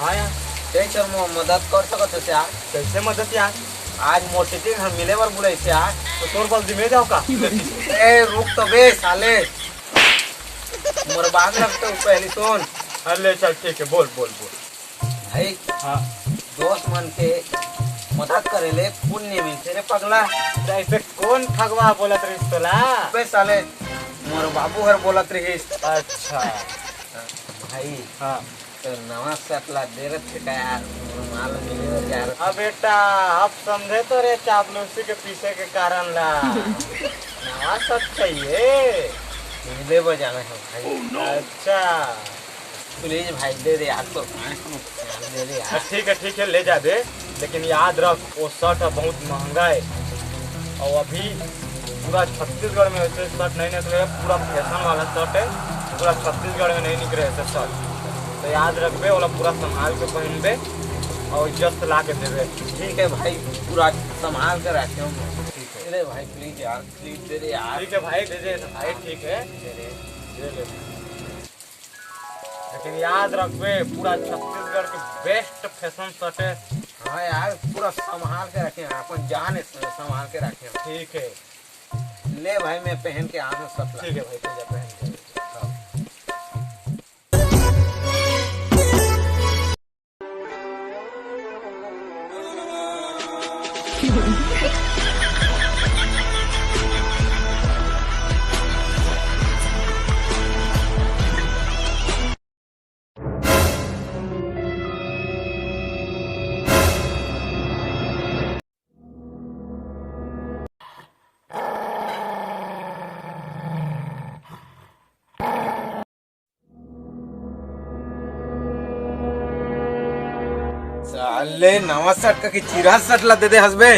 हाँ यार, चल मदद कर सकत है यार। कैसे मदद यार? आज मोटे दिन हम मिले बार बुलाई से यार। तो तोर पास जिम्मे जाओ का? ए रुक तो बे साले, मोर बात लगता है पहले सुन। अरे चल ठीक है, बोल बोल बोल। भाई हाँ, दोस्त मन के मदद करे ले पुण्य मिलते रे पगला। ऐसे कौन ठगवा बोलत रही तोला? बे साले मोर बाबू हर बोलत रहिस। अच्छा भाई हाँ। तो नवा सटला दे रहे थे यार, माल मिले यार। अब बेटा अब समझे तो रे चापलूसी के पीछे के कारण ला। नवा सच चाहिए, मिले बजाना है भाई। अच्छा प्लीज भाई दे दे यार, तो दे दे यार। ठीक है ले जा दे, लेकिन याद रख वो शर्ट बहुत महंगा है और अभी पूरा छत्तीसगढ़ में ऐसे शर्ट नहीं निकले, पूरा फैशन वाला शर्ट है, पूरा छत्तीसगढ़ में नहीं निकले ऐसे शर्ट। तो याद रखबे, वाला पूरा संभाल के पहनबे और इज्जत से ला के देवे। ठीक है भाई, पूरा संभाल कर रखे हम। ठीक है भाई, प्लीज यार, प्लीज दे दे यार। ठीक है भाई दे दे भाई, ठीक है दे दे। लेकिन याद रखबे पूरा छत्तीसगढ़ के बेस्ट फैशन शर्ट है। हाँ यार, पूरा संभाल के रखे, अपन जान संभाल के रखे। ठीक है ले भाई, मैं पहन के आना सब। ठीक है भाई, तुझे पहन के। साले नवा शर्ट का कि चिरा शर्ट ला दे दे हसबे।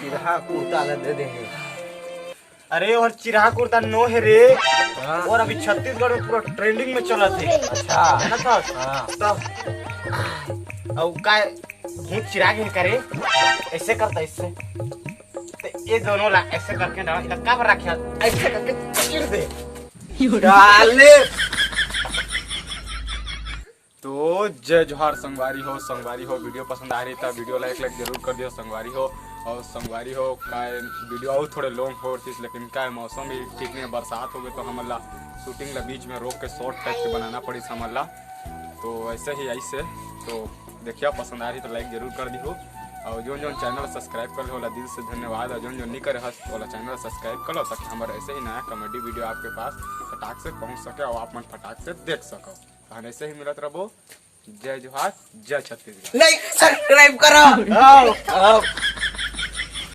चिरा कुर्ता ला दे देंगे। अरे और चिराग कुर्ता नो है रे, और अभी छत्तीसगढ़ में पूरा ट्रेंडिंग में चला थे। अच्छा है ना था? हाँ। अब का भूत चिराग है करे, ऐसे करता इससे, तो ये दोनों ला ऐसे करके ना इधर का रखा, ऐसे करके चीर दे डाले। तो जय जोहार संगवारी हो। वीडियो पसंद आ रही था वीडियो लाइक जरूर कर दियो संगवारी हो। और संगवारी हो का वीडियो और थोड़े लॉन्ग हो रही, लेकिन क्या मौसम भी ठीक नहीं है, बरसात हो गई तो हमला शूटिंग ला बीच में रोक के शॉर्ट टाइप के बनाना पड़ी हमला। तो ऐसे ही ऐसे तो देखिए, पसंद आ रही तो लाइक जरूर कर दियो। और जो चैनल सब्सक्राइब कर लो दिल से धन्यवाद। और जो नहीं करे वाला चैनल सब्सक्राइब कर लो, ताकि हमारे ऐसे ही नया कॉमेडी वीडियो आपके पास फटाक से पहुँच सके और आप मन फटाक से देख सको। तो ऐसे ही मिलत रहो। जय जोहार, जय छत्तीसगढ़। लाइक सब्सक्राइब करो।